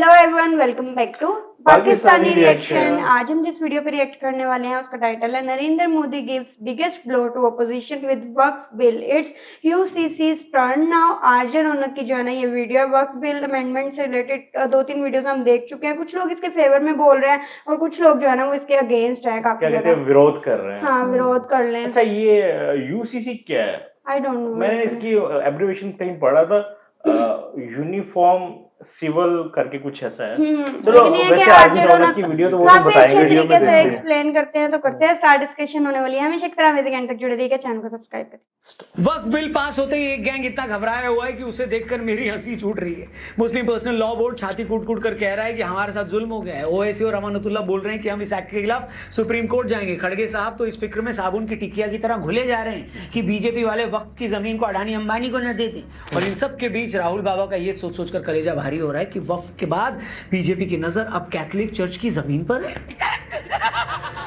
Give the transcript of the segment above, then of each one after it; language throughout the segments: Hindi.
Hello everyone, welcome back to Pakistani reaction. आज हम जिस वीडियो पे रिएक्ट करने वाले हैं उसका टाइटल है Narendra Modi gives biggest blow to opposition with Waqf bill, it's UCC's turn now. RJ Raunak की जो है ना ये वीडियो वक्फ बिल अमेंडमेंट से रिलेटेड 2-3 वीडियोस हम देख चुके हैं। कुछ लोग इसके फेवर में बोल रहे हैं और कुछ लोग जो है ना वो इसके अगेंस्ट है, काफी ज्यादा विरोध कर रहे हैं। हाँ, विरोध कर लें। अच्छा, ये यूसीसी क्या है? आई डोंट नो, मैंने इसकी एब्रिविएशन कहीं पढ़ा था, यूनिफॉर्म सिविल करके कुछ ऐसा है। चलो, वैसे आरजे रौनक की वीडियो तो वो भी बताएंगे, वीडियो में कैसे एक्सप्लेन करते हैं तो करते हैं। स्टार डिस्कशन होने वाली है, हमेशा एक तरह अमेजिंग एंड तक जुड़े रहिए, चैनल को सब्सक्राइब करें। वक्फ बिल पास होते ही एक गैंग इतना घबराया हुआ है कि उसे देखकर मेरी हंसी छूट रही है। मुस्लिम पर्सनल लॉ बोर्ड छाती कूट कूट कर कह रहा है कि हमारे साथ जुल्म हो गया है। ओवैसी और अमानतुल्लाह बोल रहे हैं कि हम इस एक्ट के खिलाफ सुप्रीम कोर्ट जाएंगे। खड़गे साहब तो इस फिक्र में साबुन की टिकिया की तरह घुले जा रहे हैं कि बीजेपी वाले वक्फ की जमीन को अडानी अंबानी को न देते। और इन सब के बीच राहुल बाबा का ये सोच सोच कर कलेजा भारी हो रहा है कि वक्फ के बाद बीजेपी की नजर अब कैथोलिक चर्च की जमीन पर है।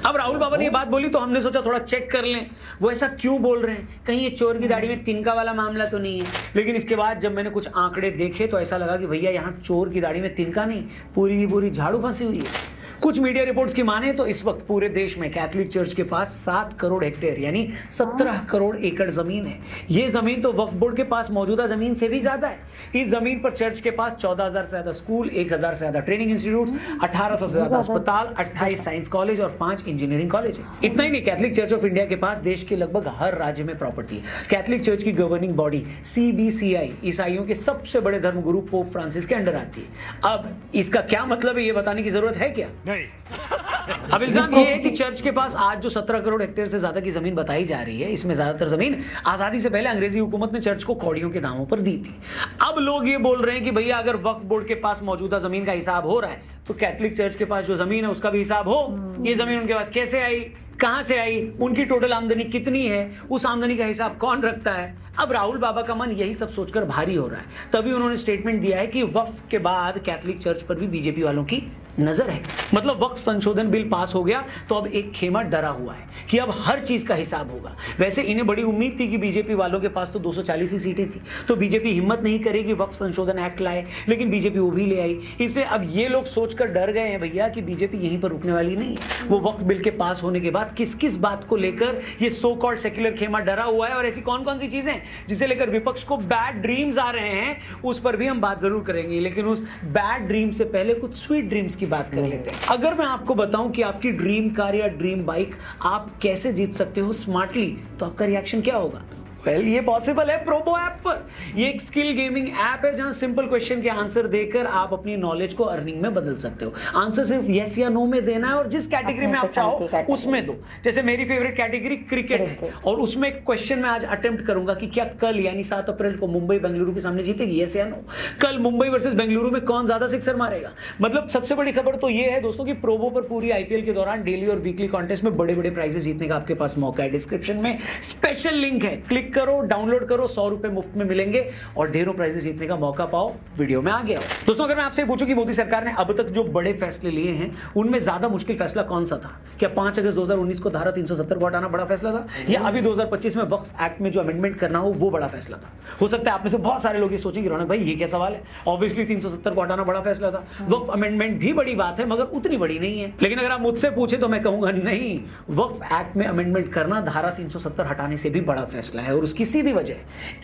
अब राहुल बाबा ने ये बात बोली तो हमने सोचा थोड़ा चेक कर लें वो ऐसा क्यों बोल रहे हैं, कहीं ये चोर की दाढ़ी में तिनका वाला मामला तो नहीं है। लेकिन इसके बाद जब मैंने कुछ आंकड़े देखे तो ऐसा लगा कि भैया यहाँ चोर की दाढ़ी में तिनका नहीं, पूरी की पूरी झाड़ू फंसी हुई है। कुछ मीडिया रिपोर्ट्स की माने तो इस वक्त पूरे देश में कैथोलिक चर्च के पास 7 करोड़ हेक्टेयर यानी 17 करोड़ एकड़ जमीन है। ये जमीन तो वक्फ बोर्ड के पास मौजूदा जमीन से भी ज्यादा है। इस जमीन पर चर्च के पास 14,000 से ज्यादा स्कूल, 1,000 से ज्यादा ट्रेनिंग इंस्टीट्यूट, 1,800 से ज्यादा अस्पताल, 28 साइंस कॉलेज और 5 इंजीनियरिंग कॉलेज है। इतना ही नहीं, कैथोलिक चर्च ऑफ इंडिया के पास देश के लगभग हर राज्य में प्रॉपर्टी है। कैथोलिक चर्च की गवर्निंग बॉडी CBCI ईसाइयों के सबसे बड़े धर्मगुरु पोप फ्रांसिस के अंडर आती है। अब इसका क्या मतलब है ये बताने की जरूरत है क्या? अब इल्जाम ये है कि चर्च के पास आज जो 17 करोड़ हेक्टेयर से ज्यादा की जमीन बताई जा रही है, इसमें ज्यादातर जमीन आजादी से पहले अंग्रेजी हुकूमत ने चर्च को कौड़ियों के दामों पर दी थी। अब लोग ये बोल रहे हैं कि भैया अगर वक्फ बोर्ड के पास मौजूदा जमीन का हिसाब हो रहा है तो कैथोलिक चर्च के पास जो जमीन है उसका भी हिसाब हो। ये जमीन उनके पास कैसे आई, कहां से आई, उनकी टोटल आमदनी कितनी है, उस आमदनी का हिसाब कौन रखता है। अब राहुल बाबा का मन यही सब सोचकर भारी हो रहा है। तभी उन्होंने स्टेटमेंट दिया है कि वक्फ के बाद कैथोलिक चर्च पर भी बीजेपी वालों की नजर है। मतलब वक्फ संशोधन बिल पास हो गया तो अब एक खेमा डरा हुआ है कि अब हर चीज का हिसाब होगा। वैसे इन्हें बड़ी उम्मीद थी कि बीजेपी वालों के पास तो 240 ही सीटें थी, तो बीजेपी हिम्मत नहीं करेगी वक्फ संशोधन एक्ट लाए, लेकिन बीजेपी वो भी ले आई। इसलिए अब ये लोग सोचकर डर गए हैं भैया कि बीजेपी यहीं पर रुकने वाली नहीं है। वो वक्फ बिल के पास होने के बाद किस किस बात को लेकर ये सो कॉल्ड सेक्युलर खेमा डरा हुआ है और ऐसी कौन कौन सी चीजें जिसे लेकर विपक्ष को बैड ड्रीम्स आ रहे हैं, उस पर भी हम बात जरूर करेंगे। लेकिन उस बैड ड्रीम से पहले कुछ स्वीट ड्रीम्स की बात कर लेते हैं। अगर मैं आपको बताऊं कि आपकी ड्रीम कार या ड्रीम बाइक आप कैसे जीत सकते हो स्मार्टली, तो आपका रिएक्शन क्या होगा? वेल, ये पॉसिबल है प्रोबो ऐप पर। ये एक स्किल गेमिंग ऐप है जहां सिंपल क्वेश्चन के आंसर देकर आप अपनी नॉलेज को अर्निंग में बदल सकते हो। आंसर सिर्फ यस या नो में देना है और जिस कैटेगरी में आप चाहो उसमें दो। जैसे मेरी फेवरेट कैटेगरी क्रिकेट है और उसमें एक क्वेश्चन मैं आज अटेम्प्ट करूंगा कि क्या कल यानी 7 अप्रैल को मुंबई बेंगलुरु के सामने जीतेगी, यस या नो। कल मुंबई वर्सेस बेंगलुरु में कौन ज्यादा सिक्सर मारेगा। मतलब सबसे बड़ी खबर तो ये है दोस्तों कि प्रोबो पर पूरी IPL के दौरान डेली और वीकली कॉन्टेस्ट में बड़े बड़े प्राइजेस जीतने का आपके पास मौका है। डिस्क्रिप्शन में स्पेशल लिंक है, क्लिक करो, डाउनलोड करो, 100 रुपए मुफ्त में मिलेंगे और ढेरों प्राइजेस जीतने का मौका पाओ। वीडियो में आगे आओ। दोस्तों, अगर मैं आपसे पूछूं कि मोदी सरकार ने अब तक जो बड़े फैसले लिए हैं उनमें ज्यादा मुश्किल फैसला कौन सा था? क्या 5 अगस्त 2019 को धारा 370 को हटाना बड़ा फैसला था, या अभी 2025 में वक्फ एक्ट में जो अमेंडमेंट करना हो वो बड़ा फैसला था? हो सकता है आप में से बहुत सारे लोग ये सोचेंगे रौनक भाई ये क्या सवाल है, ऑब्वियसली 370 को हटाना बड़ा फैसला था, वक्फ अमेंडमेंट भी बड़ी बात है मगर उतनी बड़ी नहीं है। लेकिन अगर आप मुझसे पूछे तो मैं कहूंगा नहीं, वक्फ एक्ट में अमेंडमेंट करना धारा 370 हटाने से भी बड़ा फैसला है। और उसकी सीधी वजह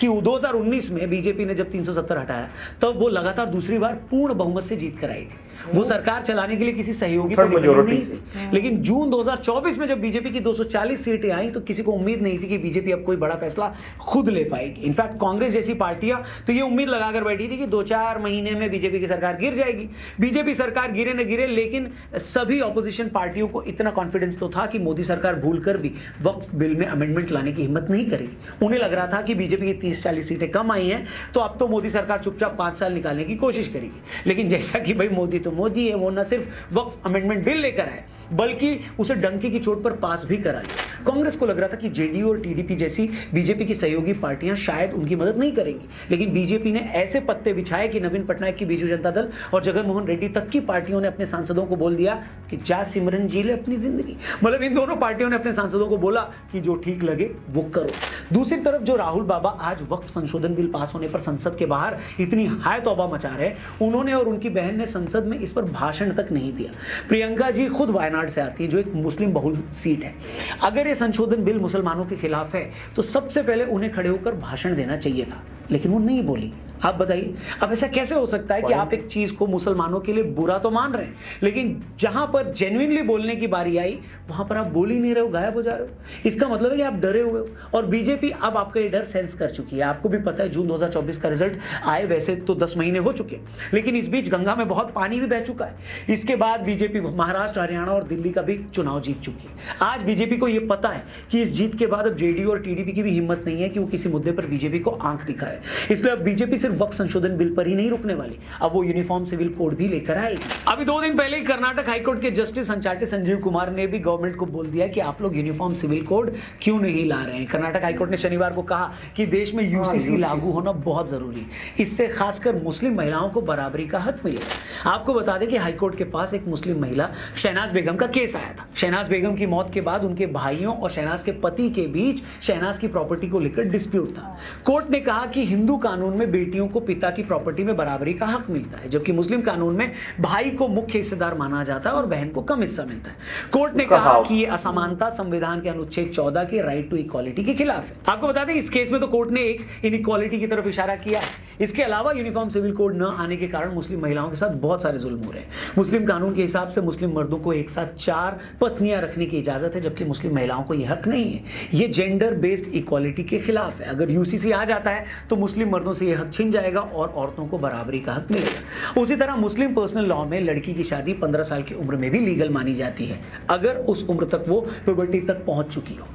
कि 2019 में बीजेपी ने जब 370 हटाया तब वो लगातार दूसरी बार पूर्ण बहुमत से जीत कर आई थी। वो सरकार चलाने के लिए किसी सहयोगी पर डिपेंडेंट नहीं थी। लेकिन जून 2024 में जब बीजेपी की 240 सीटें आई तो किसी को उम्मीद नहीं थी कि बीजेपी अब कोई बड़ा फैसला खुद ले पाएगी। इनफैक्ट कांग्रेस जैसी पार्टियां तो ये उम्मीद लगाकर बैठी थी कि 2-4 महीने में बीजेपी की सरकार गिर जाएगी। बीजेपी सरकार गिरे न गिरे, लेकिन सभी ऑपोजिशन पार्टियों को इतना कॉन्फिडेंस तो था कि मोदी सरकार भूलकर भी वक्फ बिल में अमेंडमेंट लाने की हिम्मत नहीं करेगी। उन्हें लग रहा था कि बीजेपी की 30-40 सीटें कम आई हैं तो अब तो मोदी सरकार चुपचाप 5 साल निकालने की कोशिश करेगी। लेकिन जैसा कि भाई मोदी तो मोदी है, वो न सिर्फ वक्फ अमेंडमेंट बिल लेकर आए बल्कि उसे डंके की चोट पर पास भी करा लिया। कांग्रेस को लग रहा था कि जेडीयू और टीडीपी जैसी बीजेपी की सहयोगी पार्टियां शायद उनकी मदद नहीं करेंगी, लेकिन बीजेपी ने ऐसे पत्ते बिछाए कि नवीन पटनायक की बीजू जनता दल और जगनमोहन रेड्डी तक की पार्टियों ने अपने सांसदों को बोल दिया कि जा सिमरन जी ले अपनी जिंदगी। मतलब इन दोनों पार्टियों ने अपने सांसदों को बोला कि जो ठीक लगे वो करो। दूसरी तरफ जो राहुल बाबा आज वक्फ संशोधन बिल पास होने पर संसद के बाहर इतनी हाय तौबा मचा रहे, उन्होंने और उनकी बहन ने संसद में इस पर भाषण तक नहीं दिया। प्रियंका जी खुद वायनाड से आती है जो एक मुस्लिम बहुल सीट है। अगर ये संशोधन बिल मुसलमानों के खिलाफ है तो सबसे पहले उन्हें खड़े होकर भाषण देना चाहिए था, लेकिन वो नहीं बोली। आप बताइए, अब ऐसा कैसे हो सकता है कि आप एक चीज को मुसलमानों के लिए बुरा तो मान रहे हैं, लेकिन जहां पर जेन्युइनली बोलने की बारी आई वहां पर आप बोल ही नहीं रहे हो, गायब हो जा रहे हो। इसका मतलब है कि आप डरे हुए हो और बीजेपी अब आपका ये डर सेंस कर चुकी है। आपको भी पता है जून 2024 का रिजल्ट आए वैसे तो 10 महीने हो चुके हैं, लेकिन इस बीच गंगा में बहुत पानी भी बह चुका है। इसके बाद बीजेपी महाराष्ट्र, हरियाणा और दिल्ली का भी चुनाव जीत चुकी है। आज बीजेपी को यह पता है कि इस जीत के बाद अब जेडीयू और टीडीपी की भी हिम्मत नहीं है कि वो किसी मुद्दे पर बीजेपी को आंख दिखाए। इसलिए अब बीजेपी सिर्फ वक्फ संशोधन बिल पर ही नहीं रुकने वाली, अब वो यूनिफॉर्म सिविल कोड भी लेकर आएगी। अभी 2 दिन पहले ही कर्नाटक हाईकोर्ट के जस्टिस अंचाटे संजीव कुमार ने भी गवर्नमेंट को बोल दिया कि आप लोग यूनिफॉर्म सिविल कोड क्यों नहीं ला रहे हैं। कर्नाटक हाईकोर्ट ने शनिवार को कहा कि देश में यूसीसी लागू होना बहुत जरूरी है, इससे खासकर मुस्लिम महिलाओं को बराबरी का हक मिलेगा। आपको बता दें कि हाईकोर्ट के पास एक मुस्लिम महिला शहनाज बेगम का केस आया था। शहनाज बेगम की मौत के बाद उनके भाइयों और शहनाज के पति के बीच शहनाज की प्रॉपर्टी को लेकर डिस्प्यूट था। कोर्ट ने कहा कि हिंदू कानून में बेटियों को पिता की प्रॉपर्टी में बराबरी का हक मिलता है, जबकि मुस्लिम कानून में भाई को मुख्य हिस्सेदार माना जाता है और बहन को कम हिस्सा मिलता है। कोर्ट ने कहा कि यह असमानता संविधान के अनुच्छेद 14 के राइट टू इक्वालिटी के खिलाफ है। आपको बता दें इस केस में तो कोर्ट ने एक इनइक्वालिटी की तरफ इशारा किया है। इसके अलावा यूनिफॉर्म सिविल कोड न आने के कारण मुस्लिम महिलाओं के साथ बहुत सारे जुल्म हो रहे हैं। मुस्लिम कानून के हिसाब से मुस्लिम मर्दों को एक साथ 4 पत्नियां रखने की इजाजत है, जबकि मुस्लिम महिलाओं को यह हक नहीं है। यह जेंडर बेस्ड इक्वालिटी के खिलाफ है। अगर यूसीसी आ जाता है तो मुस्लिम मर्दों से यह हक छिन जाएगा और औरतों को बराबरी का हक मिलेगा। उसी तरह मुस्लिम पर्सनल लॉ में लड़की की शादी 15 साल की उम्र में भी लीगल मानी जाती है, अगर उस उम्र तक वो प्यूबर्टी तक पहुंच चुकी हो।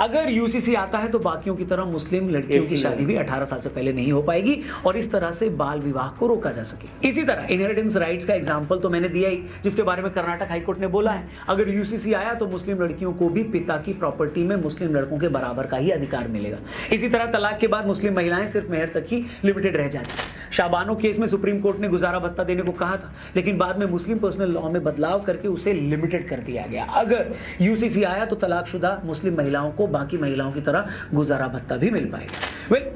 अगर यूसीसी आता है तो बाकियों की तरह मुस्लिम लड़कियों की शादी भी 18 साल से पहले नहीं हो पाएगी और इस तरह से बाल विवाह को रोका जा सके। इसी तरह इनहेरिटेंस राइट्स का एग्जांपल तो मैंने दिया ही, जिसके बारे में कर्नाटक हाईकोर्ट ने बोला है अगर यूसीसी आया तो मुस्लिम लड़कियों को भी पिता की प्रॉपर्टी में मुस्लिम लड़कों के बराबर का ही अधिकार मिलेगा। इसी तरह तलाक के बाद मुस्लिम महिलाएं सिर्फ मेहर तक ही लिमिटेड रह जाती हैं। शाबानो केस में सुप्रीम कोर्ट ने गुजारा भत्ता देने को कहा था, लेकिन बाद में मुस्लिम पर्सनल लॉ में बदलाव करके उसे लिमिटेड कर दिया गया। अगर यूसीसी आया तो तलाकशुदा मुस्लिम महिलाओं को बाकी महिलाओं की तरह गुजारा भत्ता भी मिल पाएगा।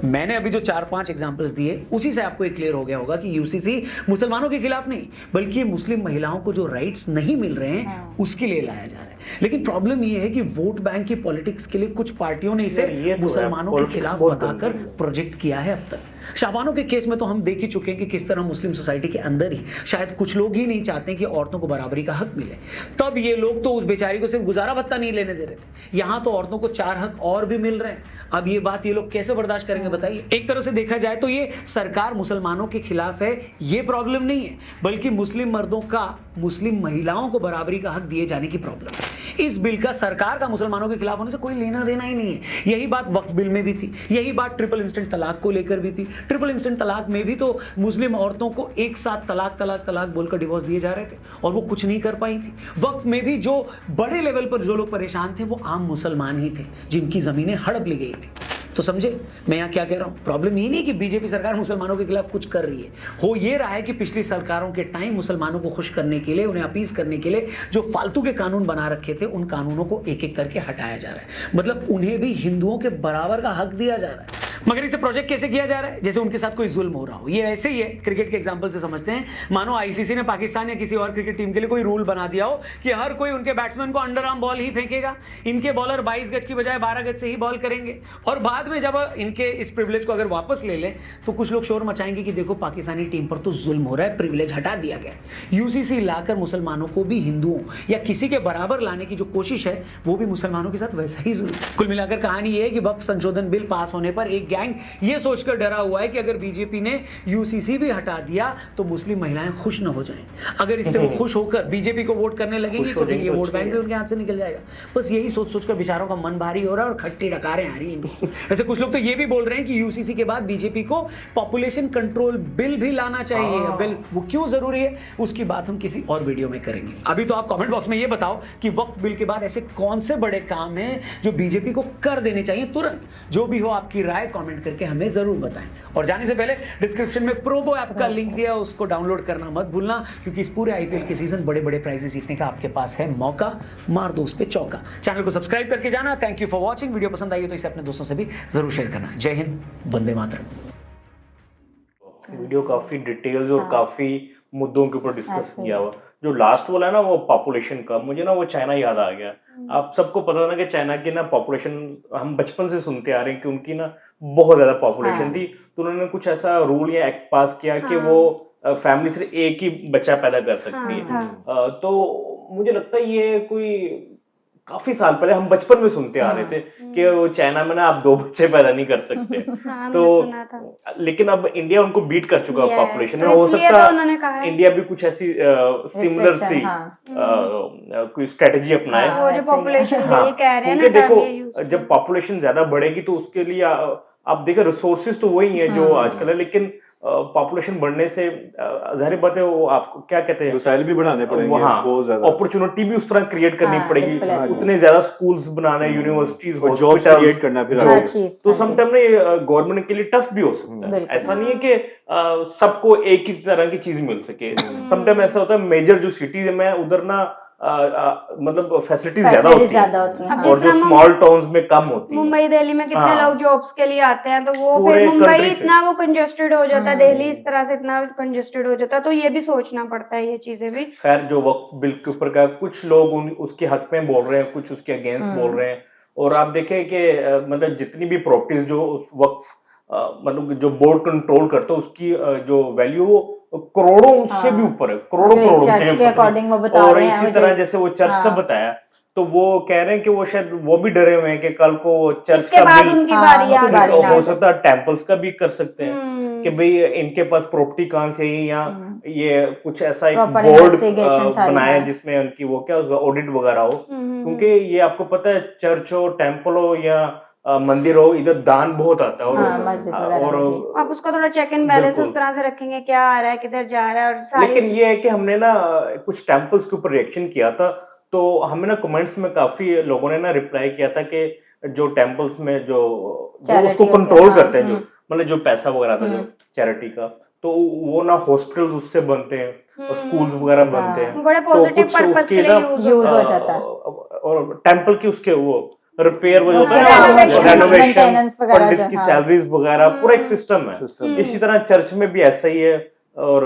मैंने अभी जो 4-5 एग्जांपल्स दिए उसी से आपको एक क्लियर हो गया होगा कि यूसीसी मुसलमानों के खिलाफ नहीं, बल्कि मुस्लिम महिलाओं को जो राइट्स नहीं मिल रहे हैं उसके लिए लाया जा रहा है। लेकिन प्रॉब्लम यह है कि वोट बैंक की पॉलिटिक्स के लिए कुछ पार्टियों ने इसे मुसलमानों के खिलाफ बताकर प्रोजेक्ट किया है। अब तक शाबानो के केस में तो हम देख ही चुके हैं कि किस तरह मुस्लिम सोसाइटी के अंदर ही शायद कुछ लोग ही नहीं चाहते कि औरतों को बराबरी का हक मिले। तब ये लोग तो उस बेचारी को सिर्फ गुजारा भत्ता नहीं लेने दे रहे थे, यहाँ तो औरतों को 4 हक और भी मिल रहे हैं। अब ये बात ये लोग कैसे बर्दाश्त करेंगे बताइए। एक तरह से देखा जाए तो ये सरकार मुसलमानों के खिलाफ है, ये प्रॉब्लम नहीं है, बल्कि मुस्लिम मर्दों का मुस्लिम महिलाओं को बराबरी का हक दिए जाने की प्रॉब्लम है। इस बिल का सरकार का मुसलमानों के खिलाफ होने से कोई लेना देना ही नहीं है। यही बात वक्फ बिल में भी थी, यही बात ट्रिपल इंस्टेंट तलाक को लेकर भी थी। ट्रिपल इंस्टेंट तलाक में भी तो मुस्लिम औरतों को एक साथ तलाक तलाक तलाक बोलकर डिवोर्स दिए जा रहे थे और वो कुछ नहीं कर पाई थी। वक्फ में भी जो बड़े लेवल पर जो लोग परेशान थे वो आम मुसलमान ही थे, जिनकी जमीनें हड़प ली गई थी। तो समझे मैं यहाँ क्या कह रहा हूँ। प्रॉब्लम ये नहीं कि बीजेपी सरकार मुसलमानों के खिलाफ कुछ कर रही है, हो ये रहा है कि पिछली सरकारों के टाइम मुसलमानों को खुश करने के लिए, उन्हें अपीज करने के लिए जो फालतू के कानून बना रखे थे उन कानूनों को एक एक करके हटाया जा रहा है। मतलब उन्हें भी हिंदुओं के बराबर का हक दिया जा रहा है। मगर इसे प्रोजेक्ट कैसे किया जा रहा है जैसे उनके साथ कोई जुल्म हो रहा हो। ये ऐसे ही है, क्रिकेट के एग्जांपल से समझते हैं। मानो आईसीसी ने पाकिस्तान या किसी और क्रिकेट टीम के लिए कोई रूल बना दिया हो कि हर कोई उनके बैट्समैन को अंडर आर्म बॉल ही फेंकेगा, इनके बॉलर 22 गज की बजाय 12 गज से ही बॉल करेंगे, और बाद में जब इनके इस प्रिविलेज को अगर वापस ले लें तो कुछ लोग शोर मचाएंगे कि देखो पाकिस्तानी टीम पर तो जुल्म हो रहा है, प्रिविलेज हटा दिया गया है। यूसीसी लाकर मुसलमानों को भी हिंदुओं या किसी के बराबर लाने की जो कोशिश है वो भी मुसलमानों के साथ वैसा ही जुल्म। कुल मिलाकर कहानी ये है कि वक्फ संशोधन बिल पास होने पर एक गैंग ये सोचकर डरा हुआ है कि अगर बीजेपी ने यूसीसी भी हटा दिया तो मुस्लिम महिलाएं खुश न हो जाएं। अगर इससे वो खुश होकर बीजेपी को वोट करने लगेंगी तो फिर ये वोट बैंक भी उनके हाथ से निकल जाएगा। बस यही सोच सोचकर बेचारों का मन भारी हो रहा है और खट्टी डकारें आ रही हैं इनको। वैसे कुछ लोग तो ये भी बोल रहे हैं कि यूसीसी के बाद बीजेपी को पॉपुलेशन कंट्रोल बिल भी लाना चाहिए। बिल वो क्यों जरूरी है उसकी बात हम किसी और वीडियो में करेंगे। अभी तो आप कमेंट बॉक्स में ये बताओ कि वक्फ बिल के बाद ऐसे कौन से बड़े काम हैं जो बीजेपी को कर देने चाहिए तुरंत। जो भी हो आपकी राय कमेंट करके हमें जरूर बताएं। और जाने से पहले डिस्क्रिप्शन में प्रोबो ऐप का लिंक दिया है, उसको डाउनलोड करना मत भूलना, क्योंकि इस पूरे आईपीएल के सीजन बड़े बड़े प्राइजेस जीतने का आपके पास है मौका। मार दो उस पे चौका। चैनल को सब्सक्राइब करके जाना। Thank you for watching. Video पसंद आई हो तो इसे अपने दोस्तों से भी जरूर शेयर करना। जय हिंद, वंदे मातरम। वीडियो काफी डिटेल्स और काफी मुद्दों के ऊपर डिस्कस किया हुआ। जो लास्ट वाला है ना, वो पॉपुलेशन का, मुझे ना वो चाइना याद आ गया। आप सबको पता है ना कि चाइना की ना पॉपुलेशन, हम बचपन से सुनते आ रहे हैं कि उनकी ना बहुत ज्यादा पॉपुलेशन थी। तो उन्होंने कुछ ऐसा रूल या एक्ट पास किया कि वो फैमिली सिर्फ एक ही बच्चा पैदा कर सकती है। तो मुझे लगता है ये कोई काफी साल पहले हम बचपन में सुनते आ रहे थे कि वो चाइना में ना आप 2 बच्चे पैदा नहीं कर सकते। तो लेकिन अब इंडिया उनको बीट कर चुका है पॉपुलेशन में। हो सकता है इंडिया भी कुछ ऐसी सिमिलर सी कोई स्ट्रेटेजी अपनाए। क्योंकि देखो, जब पॉपुलेशन ज्यादा बढ़ेगी तो उसके लिए आप देखो रिसोर्सेज तो वही है जो आजकल है, लेकिन पॉपुलेशन बढ़ने से जाहिर बात है वो आपको क्या कहते हैं, वसाइल भी बढ़ाने पड़ेंगे, बहुत ज्यादा अपॉर्चुनिटी भी उस तरह क्रिएट करनी पड़ेगी, उतने ज्यादा स्कूल्स बनाने, यूनिवर्सिटीज, जॉब क्रिएट करना फिर तो समटाइम ना गवर्नमेंट के लिए टफ भी हो सकता है। ऐसा नहीं है कि सबको एक ही तरह की चीज मिल सके। समटाइम ऐसा होता है मेजर जो सिटीज में उधर ना मतलब फैसिलिटीज ज्यादा होती हैं और जो स्मॉल टाउन्स में कम होती है। मुंबई दिल्ली में कितने लोग जॉब्स के लिए आते हैं, तो वो फिर मुंबई इतना वो कंजेस्टेड हो जाता है, दिल्ली इस तरह से इतना कंजेस्टेड हो जाता है, तो ये भी सोचना पड़ता है ये चीजें भी। खैर, जो वक्फ बिल के ऊपर का कुछ लोग उसके हक में बोल रहे हैं, कुछ उसके अगेंस्ट बोल रहे हैं। और आप देखें कि मतलब जितनी भी प्रॉपर्टीज जो उस वक्फ मतलब जो बोर्ड कंट्रोल करता है उसकी जो वैल्यू करोड़ों से भी ऊपर है, करोड़ों के अकॉर्डिंग वो बता और रहे हैं। इसी तरह जैसे वो चर्च का बताया, तो वो कह रहे हैं कि वो शायद वो भी डरे हुए हैं कि कल को चर्च का बिल हो सकता है, टेम्पल्स का भी कर सकते हैं कि भाई इनके पास प्रॉपर्टी कहाँ से है, या ये कुछ ऐसा एक बोर्ड बनाया जिसमें उनकी वो क्या ऑडिट वगैरह हो। क्योंकि ये आपको पता है, चर्च हो, टेम्पल हो या मंदिर हो, इधर दान बहुत आता है। और आप उसका थोड़ा चेक एंड बैलेंस उस तरह से रखेंगे, क्या आ रहा है, किधर जा रहा है। और लेकिन ये है कि हमने ना कुछ टेम्पल्स के ऊपर रिएक्शन किया था, तो हमें ना कमेंट्स में काफी लोगों ने ना रिप्लाई किया था कि जो टेम्पल्स में जो उसको कंट्रोल करते हैं, जो मतलब जो पैसा वगैरह था जो चैरिटी का, तो वो ना हॉस्पिटल्स उससे बनते हैं और स्कूल्स वगैरह बनते हैं, बड़े पॉजिटिव पर्पस के लिए यूज हो जाता है। और टेम्पल की उसके वो रिपेयर रेनोवेशन, पंडित की सैलरीज वगैरह, पूरा एक सिस्टम है। इसी तरह चर्च में भी ऐसा ही है। और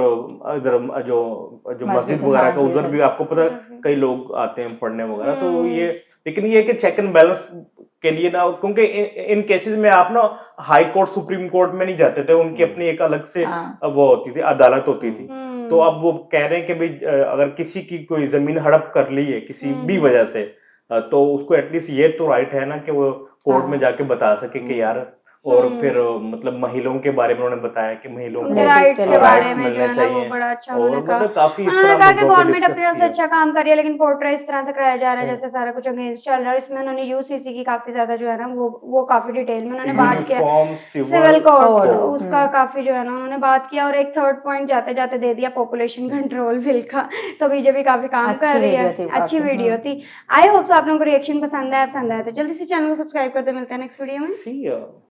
इधर जो मस्जिद वगैरह का, उधर भी आपको पता है कई लोग आते हैं पढ़ने वगैरह। तो ये, लेकिन ये कि चेक एंड बैलेंस के लिए ना, क्योंकि इन केसेस में आप ना हाई कोर्ट, सुप्रीम कोर्ट में नहीं जाते थे, उनकी अपनी एक अलग से वो होती थी, अदालत होती थी। तो अब वो कह रहे हैं कि भाई अगर किसी की कोई जमीन हड़प कर ली है किसी भी वजह से, तो उसको एटलीस्ट ये तो राइट है ना कि वो कोर्ट में जाके बता सके कि यार, और फिर मतलब महिलाओं के बारे में उन्होंने बताया कि महिलाओं को राइट्स मिलने चाहिए। बड़ा अच्छा और मतलब काफी इस तरह कहा कि गवर्नमेंट अपनी तरफ से अच्छा काम कर रही है, लेकिन पोर्ट्रेट इस तरह से कराया जा रहा है जैसे सारा कुछ अगेंस्ट चल रहा है। इसमें उन्होंने यूसीसी की काफी ज्यादा जो है ना वो काफी डिटेल में उन्होंने बात किया, सिविल कोड उसका काफी जो है ना उन्होंने बात किया। और एक थर्ड पॉइंट जाते जाते दे दिया पॉपुलेशन कंट्रोल बिल का। तो बीजेपी काफी काम कर रही है, अच्छी वीडियो थी। आई होप सो आप लोगों को रिएक्शन पसंद आया तो जल्दी से चैनल को सब्सक्राइब करते। मिलते हैं नेक्स्ट वीडियो में।